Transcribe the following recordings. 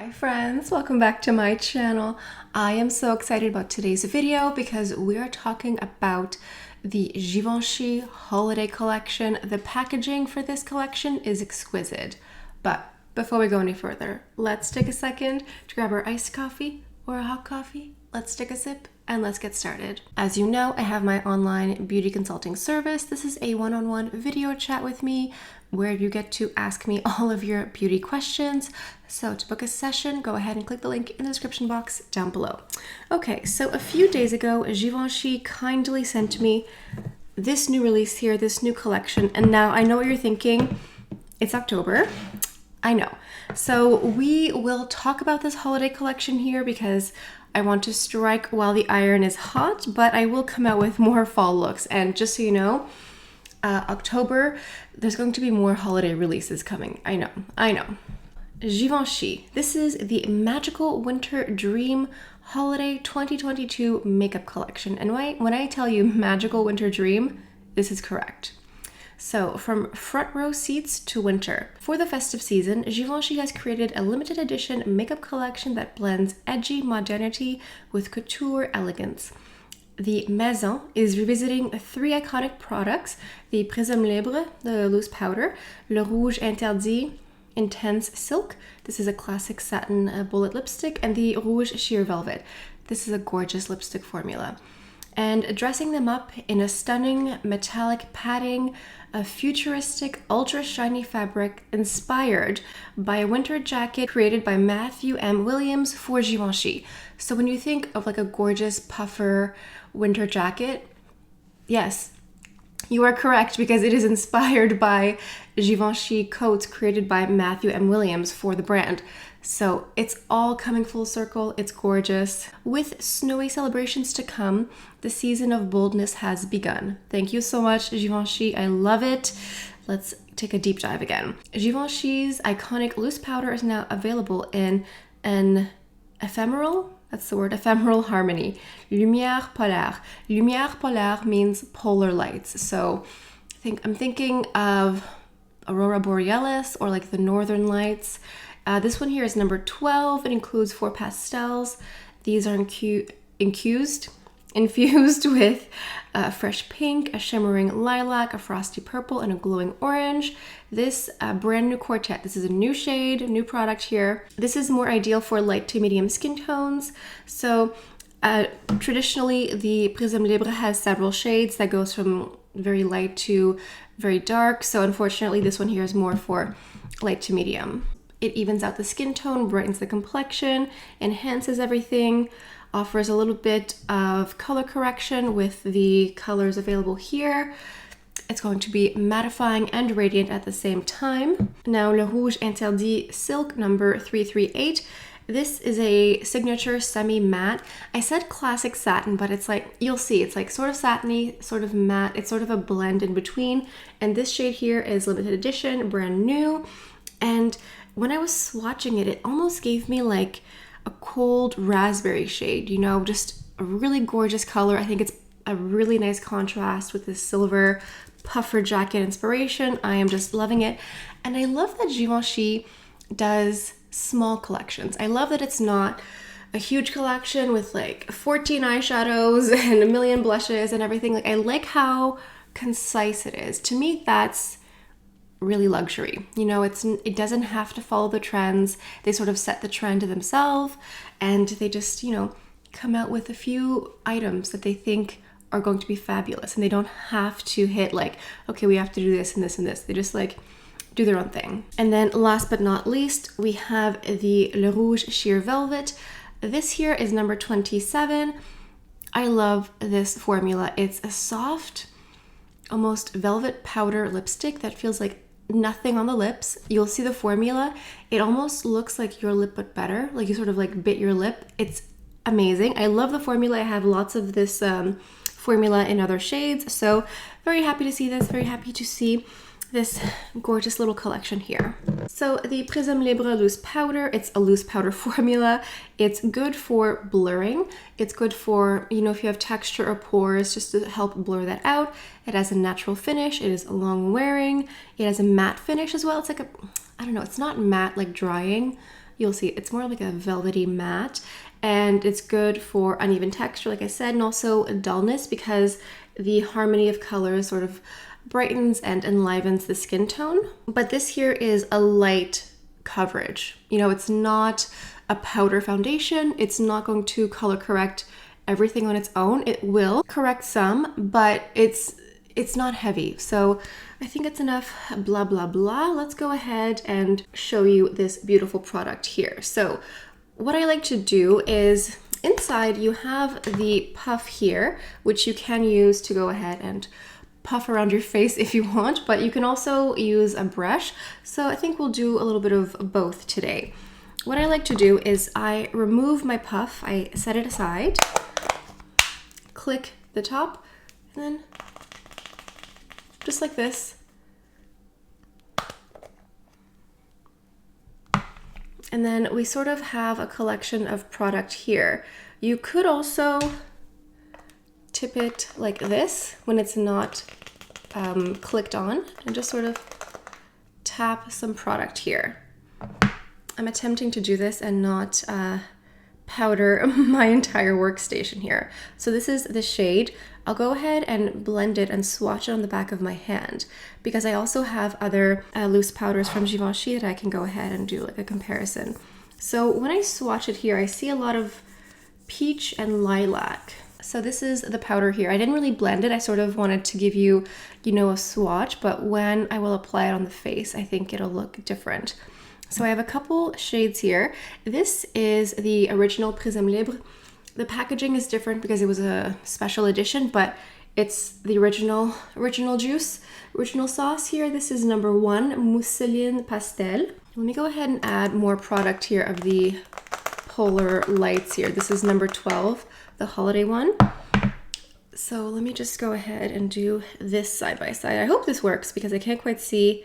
Hi friends, welcome back to my channel. I am so excited about today's video because we are talking about the Givenchy holiday collection. The packaging for this collection is exquisite. But before we go any further, let's take a second to grab our iced coffee or a hot coffee. Let's take a sip and let's get started. As you know, I have my online beauty consulting service. This is a one-on-one video chat with me where you get to ask me all of your beauty questions. So to book a session, go ahead and click the link in the description box down below. Okay, so a few days ago, Givenchy kindly sent me this new release here, this new collection. And now I know what you're thinking. It's October. I know. So we will talk about this holiday collection here because I want to strike while the iron is hot, but I will come out with more fall looks. And just so you know, October, there's going to be more holiday releases coming. I know. Givenchy. This is the Magical Winter Dream Holiday 2022 makeup collection. And when I tell you Magical Winter Dream, this is correct. So from front row seats to winter. For the festive season, Givenchy has created a limited edition makeup collection that blends edgy modernity with couture elegance. The Maison is revisiting three iconic products: the Prisme Libre, the loose powder, Le Rouge Interdit, Intense Silk. This is a classic satin bullet lipstick, and the Rouge Sheer Velvet. This is a gorgeous lipstick formula. And dressing them up in a stunning metallic padding, a futuristic ultra shiny fabric inspired by a winter jacket created by Matthew M. Williams for Givenchy. So when you think of like a gorgeous puffer winter jacket, yes, you are correct because it is inspired by Givenchy coats created by Matthew M. Williams for the brand. So it's all coming full circle. It's gorgeous. With snowy celebrations to come, the season of boldness has begun. Thank you so much, Givenchy. I love it. Let's take a deep dive again. Givenchy's iconic loose powder is now available in an ephemeral, that's the word, ephemeral harmony. Lumière polaire. Lumière polaire means polar lights. So I'm thinking of Aurora Borealis or like the Northern Lights. This one here is number 12. It includes 4 pastels. These are infused with a fresh pink, a shimmering lilac, a frosty purple, and a glowing orange. This brand new quartet. This is a new shade, new product here. This is more ideal for light to medium skin tones. So traditionally, the Prisme Libre has several shades that goes from very light to very dark. So unfortunately, this one here is more for light to medium. It evens out the skin tone, brightens the complexion, enhances everything, offers a little bit of color correction with the colors available here. It's going to be mattifying and radiant at the same time. Now, Le Rouge Interdit Silk number 338. This is a signature semi-matte. I said classic satin, but it's like, you'll see, it's like sort of satiny, sort of matte. It's sort of a blend in between. And this shade here is limited edition, brand new. And when I was swatching it, it almost gave me like a cold raspberry shade, you know, just a really gorgeous color. I think it's a really nice contrast with this silver puffer jacket inspiration. I am just loving it. And I love that Givenchy does small collections. I love that it's not a huge collection with like 14 eyeshadows and a million blushes and everything. Like, I like how concise it is. To me, that's really luxury. You know, it doesn't have to follow the trends. They sort of set the trend to themselves, and they just, you know, come out with a few items that they think are going to be fabulous, and they don't have to hit like, okay, we have to do this and this and this. They just like do their own thing. And then last but not least, we have the Le Rouge Sheer Velvet. This here is number 27. I love this formula. It's a soft, almost velvet powder lipstick that feels like nothing on the lips. You'll see the formula. It almost looks like your lip but better. Like you sort of like bit your lip. It's amazing. I love the formula. I have lots of this formula in other shades. So very happy to see this. Very happy to see this gorgeous little collection here. So the Prisme Libre loose powder, it's a loose powder formula. It's good for blurring. It's good for, you know, if you have texture or pores, just to help blur that out. It has a natural finish. It is long wearing. It has a matte finish as well. It's like a, I don't know, it's not matte like drying. you'll see it's more like a velvety matte, and it's good for uneven texture, like I said, and also dullness because the harmony of colors sort of brightens and enlivens the skin tone. But this here is a light coverage. You know, it's not a powder foundation. It's not going to color correct everything on its own. It will correct some, but it's not heavy. So I think it's enough blah, blah, blah. Let's go ahead and show you this beautiful product here. So what I like to do is inside you have the puff here, which you can use to go ahead and puff around your face if you want, but you can also use a brush. So I think we'll do a little bit of both today. What I like to do is I remove my puff, I set it aside, click the top, and then just like this. And then we sort of have a collection of product here. You could also tip it like this when it's not clicked on, and just sort of tap some product here. I'm attempting to do this and not powder my entire workstation here. So this is the shade. I'll go ahead and blend it and swatch it on the back of my hand because I also have other loose powders from Givenchy that I can go ahead and do like a comparison. So when I swatch it here, I see a lot of peach and lilac. So this is the powder here. I didn't really blend it. I sort of wanted to give you, you know, a swatch, but when I will apply it on the face, I think it'll look different. So I have a couple shades here. This is the original Prisme Libre. The packaging is different because it was a special edition, but it's the original juice, original sauce here. This is number 1, Mousseline Pastel. Let me go ahead and add more product here of the polar lights here. This is number 12, the holiday one. So let me just go ahead and do this side by side. I hope this works because I can't quite see,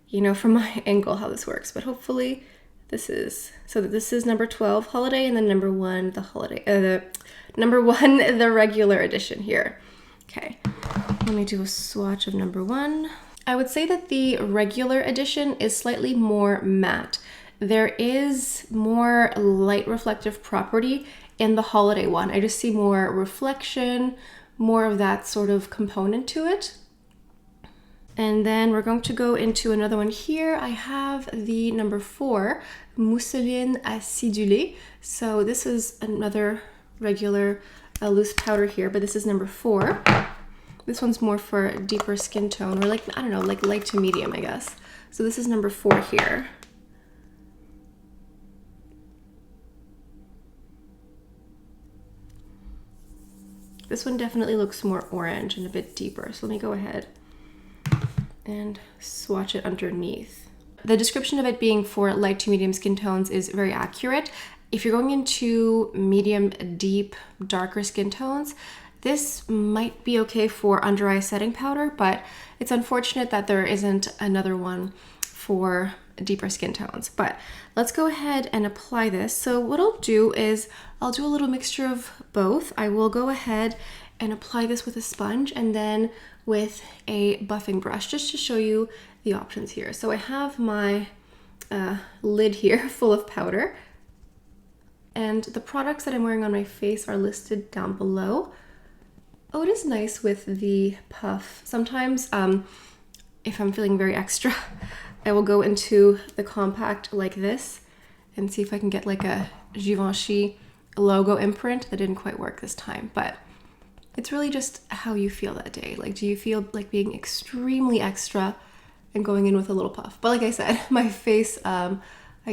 you know, from my angle how this works, but hopefully this is, so this is number 12 holiday, and then number 1 the holiday, number 1 the regular edition here. Okay, let me do a swatch of number 1. I would say that the regular edition is slightly more matte. There is more light reflective property in the holiday one. I just see more reflection, more of that sort of component to it. And then we're going to go into another one here. I have the number 4, Mousseline Acidulée. So this is another regular loose powder here, but this is number 4. This one's more for deeper skin tone, or like, I don't know, like light to medium, I guess. So this is number 4 here. This one definitely looks more orange and a bit deeper. So let me go ahead and swatch it underneath. The description of it being for light to medium skin tones is very accurate. If you're going into medium, deep, darker skin tones, this might be okay for under eye setting powder, but it's unfortunate that there isn't another one for deeper skin tones. But let's go ahead and apply this. So what I'll do is I'll do a little mixture of both. I will go ahead and apply this with a sponge and then with a buffing brush, just to show you the options here. So I have my lid here full of powder, and the products that I'm wearing on my face are listed down below. Oh, it is nice with the puff. Sometimes if I'm feeling very extra, I will go into the compact like this and see if I can get like a Givenchy logo imprint. That didn't quite work this time, but it's really just how you feel that day. Like, do you feel like being extremely extra and going in with a little puff? But like I said, my face, I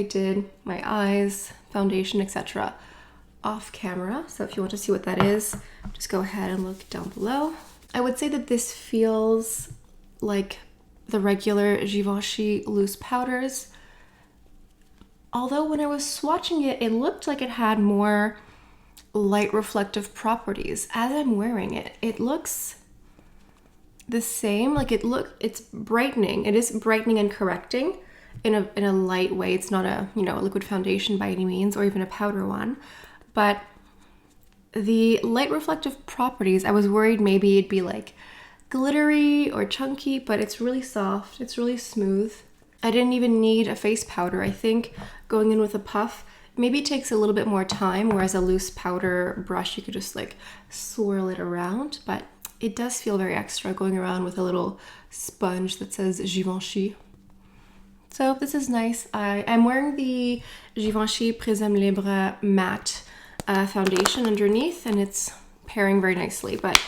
did my eyes, foundation, etc. off camera. So if you want to see what that is, just go ahead and look down below. I would say that this feels like the regular Givenchy loose powders. Although when I was swatching it, it looked like it had more light reflective properties. As I'm wearing it, it looks the same. Like it's brightening. It is brightening and correcting in a light way. It's not a, you know, a liquid foundation by any means, or even a powder one. But the light reflective properties, I was worried maybe it'd be like glittery or chunky, but it's really soft. It's really smooth. I didn't even need a face powder. I think going in with a puff maybe takes a little bit more time, whereas a loose powder brush, you could just like swirl it around, but it does feel very extra going around with a little sponge that says Givenchy. So this is nice. I'm wearing the Givenchy Prisme Libre Matte foundation underneath, and it's pairing very nicely. But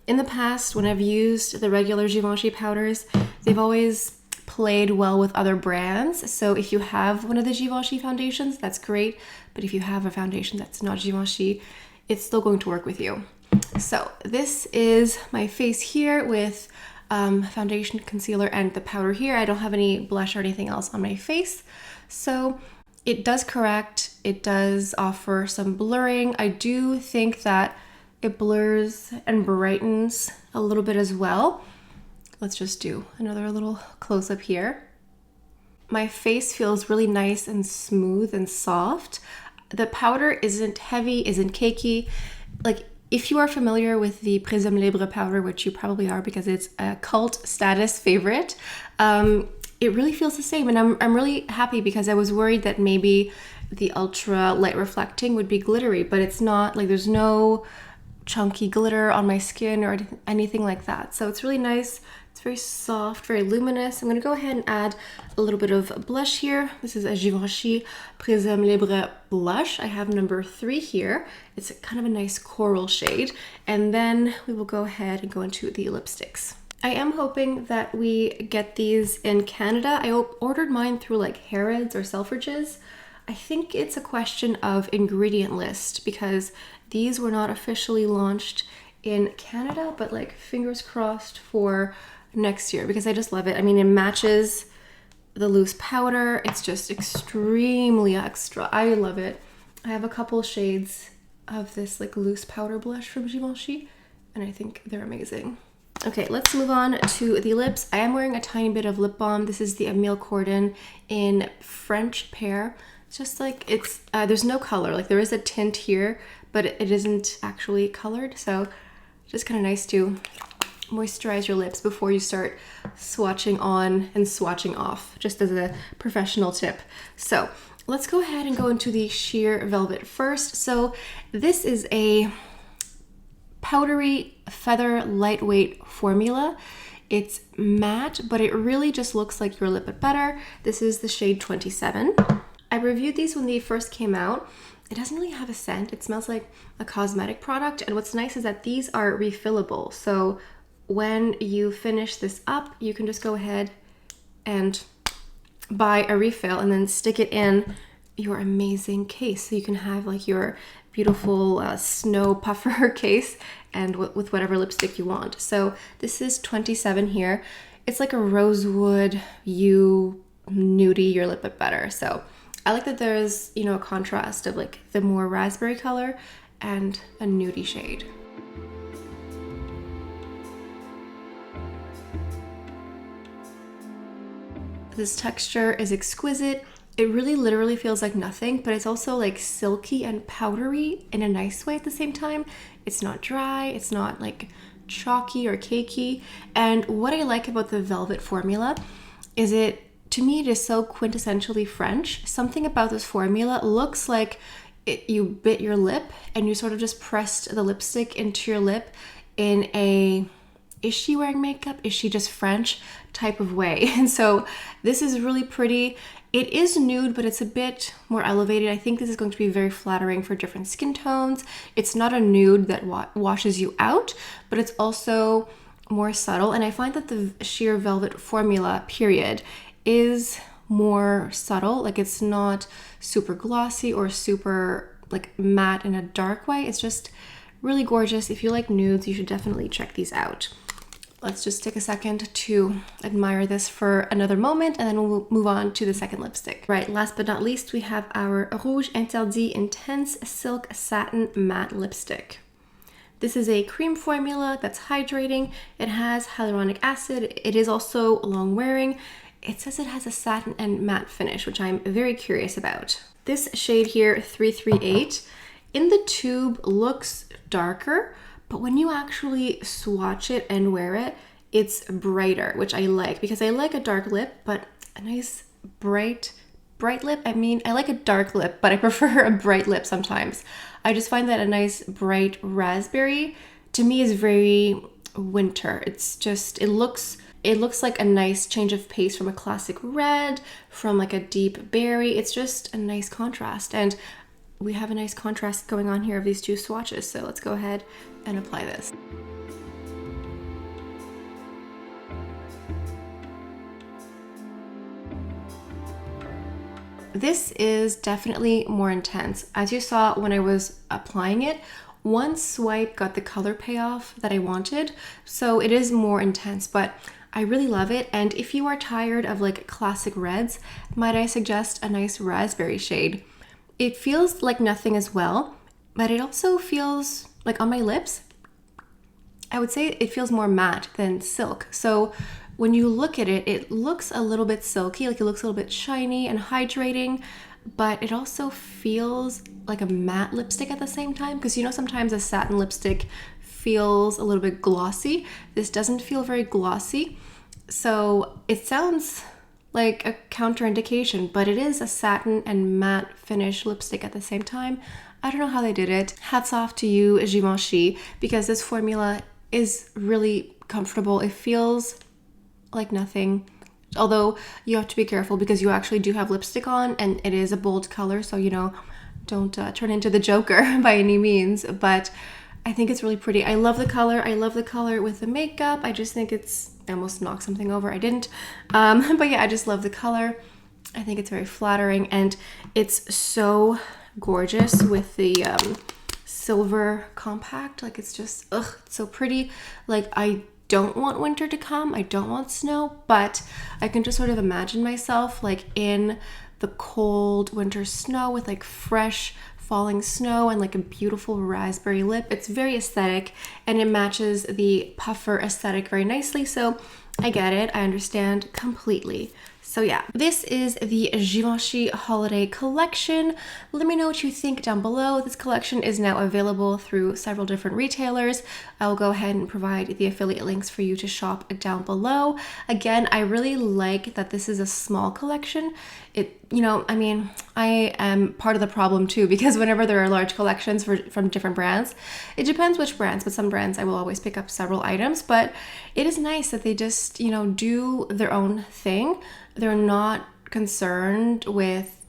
in the past, when I've used the regular Givenchy powders, they've always played well with other brands. So if you have one of the Givenchy foundations, that's great. But if you have a foundation that's not Givenchy, it's still going to work with you. So this is my face here with foundation, concealer, and the powder here. I don't have any blush or anything else on my face. So it does correct. It does offer some blurring. I do think that it blurs and brightens a little bit as well. Let's just do another little close-up here. My face feels really nice and smooth and soft. The powder isn't heavy, isn't cakey. Like, if you are familiar with the Prisme Libre powder, which you probably are because it's a cult status favorite, it really feels the same. And I'm really happy because I was worried that maybe the ultra light reflecting would be glittery, but it's not. Like, there's no chunky glitter on my skin or anything like that. So it's really nice. It's very soft, very luminous. I'm going to go ahead and add a little bit of blush here. This is a Givenchy Prisme Libre blush. I have number 3 here. It's kind of a nice coral shade. And then we will go ahead and go into the lipsticks. I am hoping that we get these in Canada. I ordered mine through like Harrods or Selfridges. I think it's a question of ingredient list because these were not officially launched in Canada, but like fingers crossed for next year because I just love it. I mean, it matches the loose powder. It's just extremely extra. I love it. I have a couple shades of this like loose powder blush from Givenchy, and I think they're amazing. Okay, let's move on to the lips. I am wearing a tiny bit of lip balm. This is the Emile Cordon in French Pear. It's just like it's, there's no color. Like there is a tint here, but it isn't actually colored. So just kind of nice to moisturize your lips before you start swatching on and swatching off, just as a professional tip. So let's go ahead and go into the sheer velvet first. So this is a powdery feather lightweight formula. It's matte, but it really just looks like your lip but better. This is the shade 27. I reviewed these when they first came out. It doesn't really have a scent. It smells like a cosmetic product. And what's nice is that these are refillable. So when you finish this up, you can just go ahead and buy a refill and then stick it in your amazing case. So you can have like your beautiful snow puffer case and with whatever lipstick you want. So this is 27 here. It's like a rosewood, nudie your lip but better. So I like that there's, you know, a contrast of like the more raspberry color and a nudie shade. This texture is exquisite. It really literally feels like nothing, but it's also like silky and powdery in a nice way at the same time. It's not dry, it's not like chalky or cakey. And what I like about the velvet formula is to me, it is so quintessentially French. Something about this formula looks like you bit your lip and you sort of just pressed the lipstick into your lip in a, is she wearing makeup? Is she just French type of way? And so this is really pretty. It is nude, but it's a bit more elevated. I think this is going to be very flattering for different skin tones. It's not a nude that washes you out, but it's also more subtle. And I find that the sheer velvet formula, period, is more subtle. Like it's not super glossy or super like matte in a dark way. It's just really gorgeous. If you like nudes, you should definitely check these out. Let's just take a second to admire this for another moment and then we'll move on to the second lipstick. Right, last but not least, we have our Rouge Interdit Intense Silk Satin Matte Lipstick. This is a cream formula that's hydrating. It has hyaluronic acid. It is also long wearing. It says it has a satin and matte finish, which I'm very curious about. This shade here, 338, in the tube looks darker, but when you actually swatch it and wear it, it's brighter, which I like because I like a dark lip, but a nice bright bright lip. I mean, I like a dark lip, but I prefer a bright lip sometimes. I just find that a nice bright raspberry to me is very winter. It's just, it looks like a nice change of pace from a classic red, from like a deep berry. It's just a nice contrast. And we have a nice contrast going on here of these two swatches. So let's go ahead and apply this. This is definitely more intense. As you saw when I was applying it, one swipe got the color payoff that I wanted. So it is more intense, but I really love it. And if you are tired of like classic reds, might I suggest a nice raspberry shade? It feels like nothing as well, but it also feels like on my lips, I would say it feels more matte than silk. So when you look at it, it looks a little bit silky, like it looks a little bit shiny and hydrating, but it also feels like a matte lipstick at the same time. Because you know, sometimes a satin lipstick feels a little bit glossy. This doesn't feel very glossy. So it sounds like a counterindication, but it is a satin and matte finish lipstick at the same time. I don't know how they did it. Hats off to you, Givenchy, because this formula is really comfortable. It feels like nothing, although you have to be careful because you actually do have lipstick on and it is a bold color, so you know, don't turn into the Joker by any means. But I think it's really pretty. I love the color. I love the color with the makeup. I just think I almost knocked something over. I didn't. But yeah, I just love the color. I think it's very flattering, and it's so gorgeous with the silver compact. Like, it's just, ugh, it's so pretty. Like, I don't want winter to come. I don't want snow, but I can just sort of imagine myself like in the cold winter snow with like fresh falling snow and like a beautiful raspberry lip. It's very aesthetic and it matches the puffer aesthetic very nicely. So I get it. I understand completely. So yeah, this is the Givenchy holiday collection. Let me know what you think down below. This collection is now available through several different retailers. I'll go ahead and provide the affiliate links for you to shop down below. Again, I really like that this is a small collection. You know, I mean, I am part of the problem too, because whenever there are large collections from different brands, it depends which brands, but some brands I will always pick up several items. But it is nice that they just, you know, do their own thing. They're not concerned with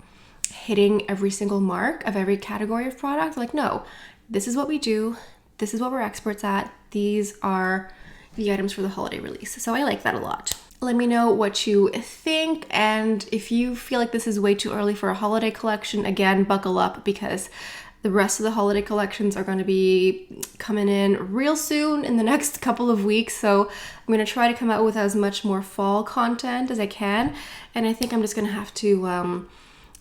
hitting every single mark of every category of product. Like, no, this is what we do. This is what we're experts at. These are the items for the holiday release. So I like that a lot. Let me know what you think, and if you feel like this is way too early for a holiday collection, again, buckle up, because the rest of the holiday collections are going to be coming in real soon in the next couple of weeks. So I'm going to try to come out with as much more fall content as I can, and I think I'm just going to have to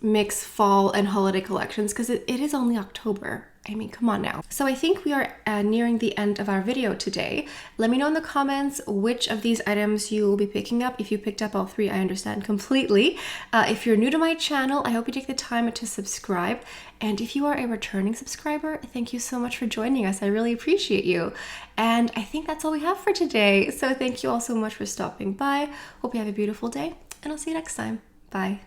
mix fall and holiday collections because it is only October. I mean, come on now. So I think we are nearing the end of our video today. Let me know in the comments which of these items you will be picking up. If you picked up all three, I understand completely. If you're new to my channel, I hope you take the time to subscribe. And if you are a returning subscriber, thank you so much for joining us. I really appreciate you. And I think that's all we have for today. So thank you all so much for stopping by. Hope you have a beautiful day, and I'll see you next time. Bye.